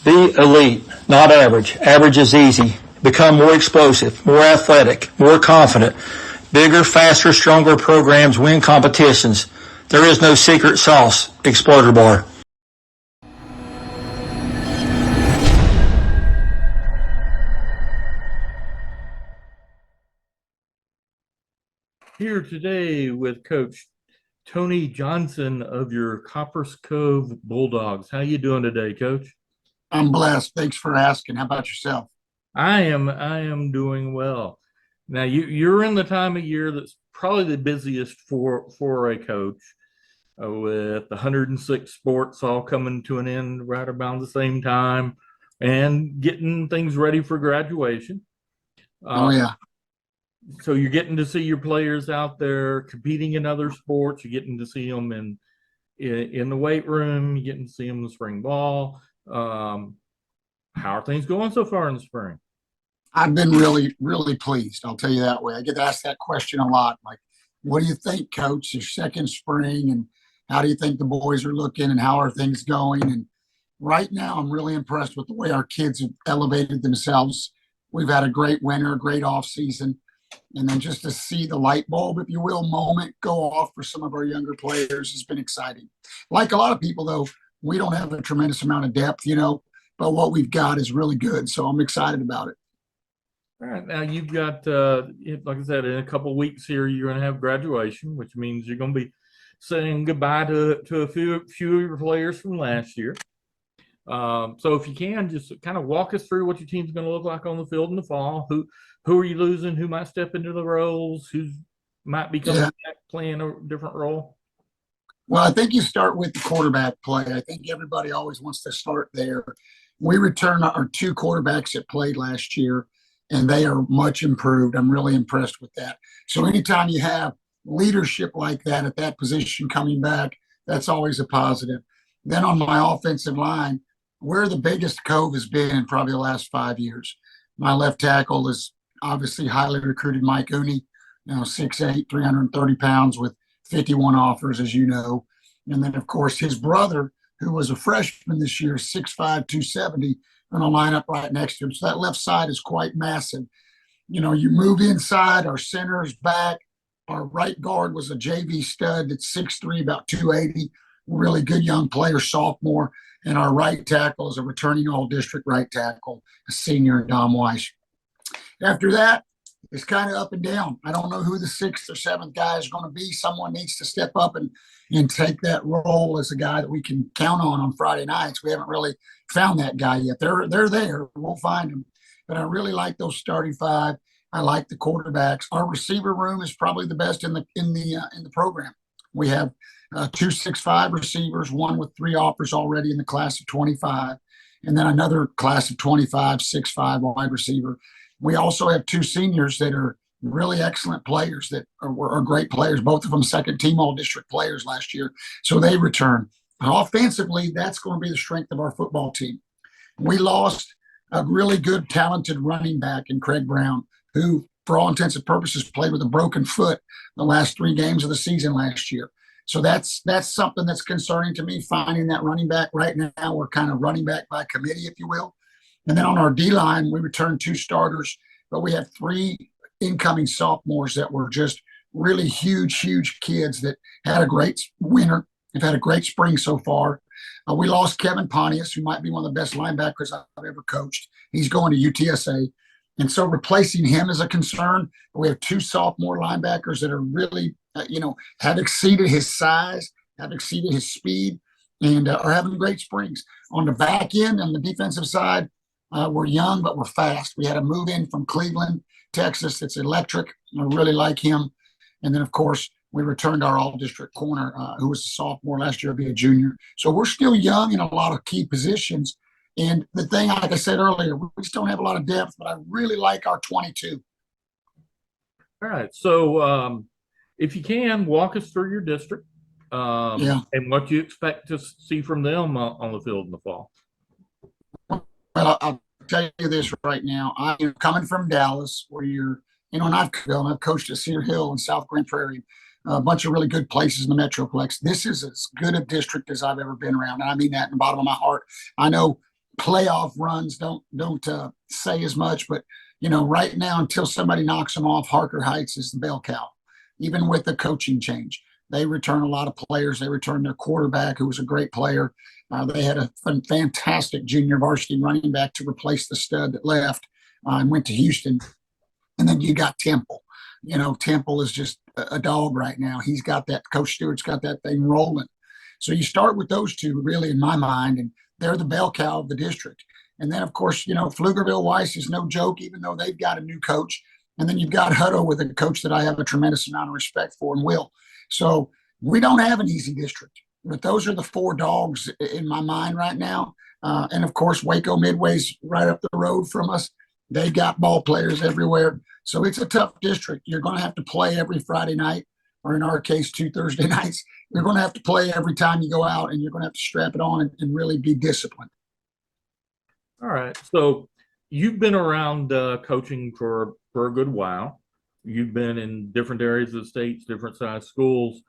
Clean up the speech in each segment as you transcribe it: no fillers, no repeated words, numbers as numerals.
Be elite, not average. Average is easy. Become more explosive, more athletic, more confident. Bigger, faster, stronger programs win competitions. There is no secret sauce. Exploder Bar. Here today with Coach Tony Johnson of your Copperas Cove Bulldawgs. How you doing today, Coach? I'm blessed. Thanks for asking. How about yourself? I am doing well. Now you're in the time of year that's probably the busiest for a coach, with 106 sports all coming to an end right around the same time, and getting things ready for graduation. Oh yeah. So you're getting to see your players out there competing in other sports. You're getting to see them in the weight room. You're getting to see them in the spring ball. How are things going so far in the spring? I've been really, really pleased. I'll tell you that way. I get asked that question a lot. Like, what do you think, Coach? Your second spring, and how do you think the boys are looking, and how are things going? And right now, I'm really impressed with the way our kids have elevated themselves. We've had a great winter, a great off season. And then just to see the light bulb, if you will, moment go off for some of our younger players has been exciting. Like a lot of people, though, we don't have a tremendous amount of depth, but what we've got is really good. So I'm excited about it. All right, now you've got, like I said, in a couple of weeks here, you're going to have graduation, which means you're going to be saying goodbye to a few of your players from last year. So if you can, just kind of walk us through what your team's going to look like on the field in the fall. Who are you losing? Who might step into the roles? Who might be coming back playing a different role? Well, I think you start with the quarterback play. I think everybody always wants to start there. We return our two quarterbacks that played last year, and they are much improved. I'm really impressed with that. So anytime you have leadership like that at that position coming back, that's always a positive. Then on my offensive line, where the biggest Cove has been in probably the last 5 years. My left tackle is obviously highly recruited Mike Ooney, 6'8", 330 pounds with 51 offers, as you know. And then, of course, his brother, who was a freshman this year, 6'5", 270, going to line up right next to him. So that left side is quite massive. You move inside, our center is back. Our right guard was a JV stud that's 6'3", about 280. Really good young player, sophomore. And our right tackle is a returning all-district right tackle, a senior, Dom Weiss. After that, it's kind of up and down. I don't know who the sixth or seventh guy is going to be. Someone needs to step up and take that role as a guy that we can count on Friday nights. We haven't really found that guy yet. They're there. We'll find them. But I really like those starting five. I like the quarterbacks. Our receiver room is probably the best in the program. We have 2 6'5" receivers, one with 3 offers already in the class of 25, and then another class of 25, 6'5" wide receiver. We also have 2 seniors that are really excellent players that are great players, both of them second team all-district players last year. So they return. And offensively, that's going to be the strength of our football team. We lost a really good, talented running back in Craig Brown, who, for all intents and purposes, played with a broken foot the last 3 games of the season last year. So that's something that's concerning to me, finding that running back. Right now, we're kind of running back by committee, if you will. And then on our D-line, we returned 2 starters, but we have 3 incoming sophomores that were just really huge kids that had a great winter. They've had a great spring so far. We lost Kevin Pontius, who might be one of the best linebackers I've ever coached. He's going to UTSA. And so replacing him is a concern. We have 2 sophomore linebackers that are really, have exceeded his size, have exceeded his speed, and are having great springs. On the back end, on the defensive side, we're young, but we're fast. We had a move in from Cleveland, Texas. That's electric. I really like him. And then, of course, we returned our all-district corner, who was a sophomore last year, be a junior. So we're still young in a lot of key positions. And the thing, like I said earlier, we just don't have a lot of depth, but I really like our 22. All right. So if you can, walk us through your district and what you expect to see from them on the field in the fall. Well, I'll tell you this right now. I'm coming from Dallas, where and I've coached at Cedar Hill and South Grand Prairie, a bunch of really good places in the Metroplex. This is as good a district as I've ever been around. And I mean that in the bottom of my heart. I know playoff runs don't say as much, but right now until somebody knocks them off, Harker Heights is the bell cow. Even with the coaching change, they return a lot of players. They return their quarterback, who was a great player. They had a fantastic junior varsity running back to replace the stud that left and went to Houston. And then you got Temple. Temple is just a dog right now. He's got that. Coach Stewart's got that thing rolling. So you start with those two, really, in my mind, and they're the bell cow of the district. And then, of course, Pflugerville Weiss is no joke, even though they've got a new coach. And then you've got Hutto with a coach that I have a tremendous amount of respect for, and Will. So we don't have an easy district, but those are the four dogs in my mind right now. And of course, Waco Midway's right up the road from us. They've got ball players everywhere. So it's a tough district. You're going to have to play every Friday night, or in our case, 2 Thursday nights. You're going to have to play every time you go out, and you're going to have to strap it on and really be disciplined. All right. So you've been around coaching for a good while. You've been in different areas of the states, different size schools.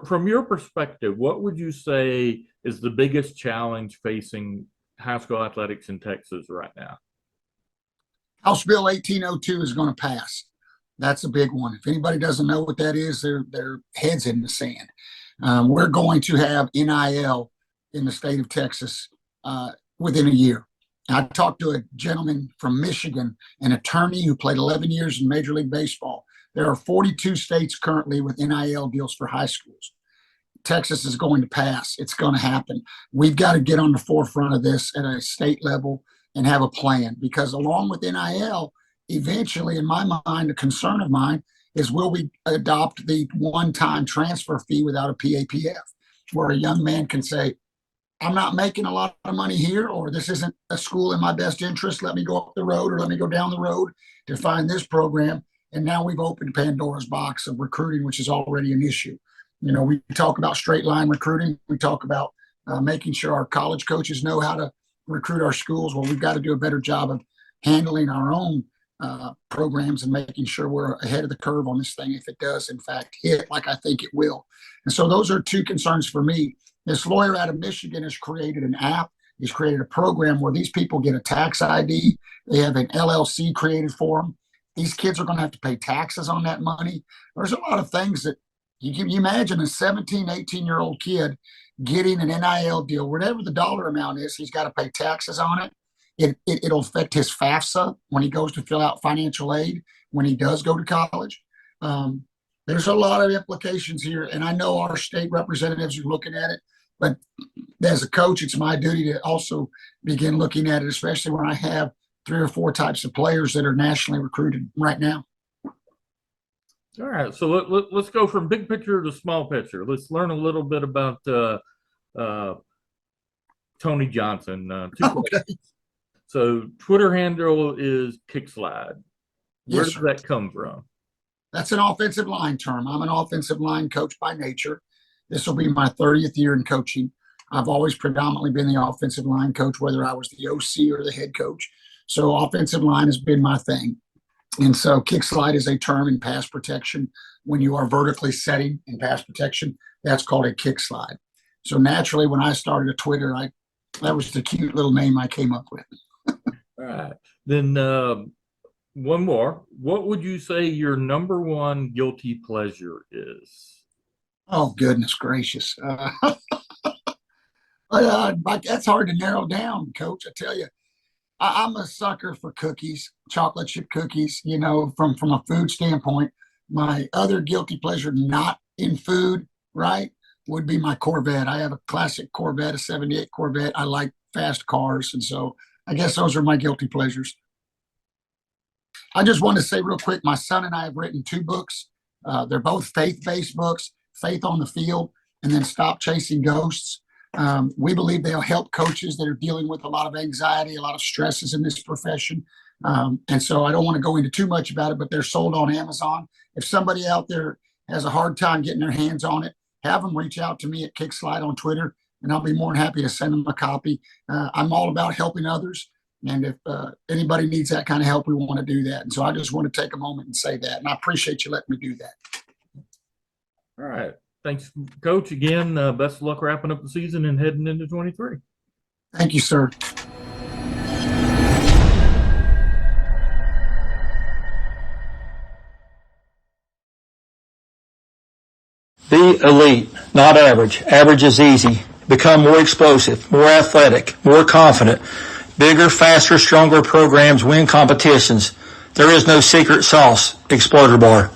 From your perspective, what would you say is the biggest challenge facing high school athletics in Texas right now? House Bill 1802 is going to pass. That's a big one. If anybody doesn't know what that is, their heads in the sand. We're going to have NIL in the state of Texas within a year. I talked to a gentleman from Michigan, an attorney who played 11 years in Major League Baseball. There are 42 states currently with NIL deals for high schools. Texas is going to pass. It's going to happen. We've got to get on the forefront of this at a state level and have a plan, because along with NIL, eventually, in my mind, a concern of mine is, will we adopt the one-time transfer fee without a PAPF, where a young man can say, I'm not making a lot of money here, or this isn't a school in my best interest. Let me go up the road, or let me go down the road to find this program. And now we've opened Pandora's box of recruiting, which is already an issue. We talk about straight line recruiting. We talk about making sure our college coaches know how to recruit our schools. Well, we've got to do a better job of handling our own programs and making sure we're ahead of the curve on this thing, if it does, in fact, hit like I think it will. And so those are two concerns for me. This lawyer out of Michigan has created an app. He's created a program where these people get a tax ID. They have an LLC created for them. These kids are going to have to pay taxes on that money. There's a lot of things that you can imagine a 17, 18-year-old kid getting an NIL deal, whatever the dollar amount is, he's got to pay taxes on it. It'll affect his FAFSA when he goes to fill out financial aid when he does go to college. There's a lot of implications here, and I know our state representatives are looking at it, but as a coach, it's my duty to also begin looking at it, especially when I have 3 or 4 types of players that are nationally recruited right now. All right, so let's go from big picture to small picture. Let's learn a little bit about Tony Johnson. Okay. So Twitter handle is Kickslide. Where Yes, does that come from? That's an offensive line term. I'm an offensive line coach by nature. This will be my 30th year in coaching. I've always predominantly been the offensive line coach, whether I was the OC or the head coach. So offensive line has been my thing. And so kick slide is a term in pass protection. When you are vertically setting in pass protection, that's called a kick slide. So naturally, when I started a Twitter, that was the cute little name I came up with. All right. Then one more. What would you say your number one guilty pleasure is? Oh, goodness gracious. That's hard to narrow down, Coach. I tell you, I'm a sucker for cookies, chocolate chip cookies, from a food standpoint. My other guilty pleasure, not in food, right, would be my Corvette. I have a classic Corvette, a 78 Corvette. I like fast cars. And so I guess those are my guilty pleasures. I just want to say real quick, my son and I have written 2 books. They're both faith-based books, Faith on the Field, and then Stop Chasing Ghosts. We believe they'll help coaches that are dealing with a lot of anxiety, a lot of stresses in this profession. And so I don't want to go into too much about it, but they're sold on Amazon. If somebody out there has a hard time getting their hands on it, have them reach out to me at Kickslide on Twitter, and I'll be more than happy to send them a copy. I'm all about helping others. And if anybody needs that kind of help, we want to do that. And so I just want to take a moment and say that. And I appreciate you letting me do that. All right. Thanks, Coach. Again, best of luck wrapping up the season and heading into 23. Thank you, sir. Be elite, not average. Average is easy. Become more explosive, more athletic, more confident. Bigger, faster, stronger programs win competitions. There is no secret sauce. Exploder Bar.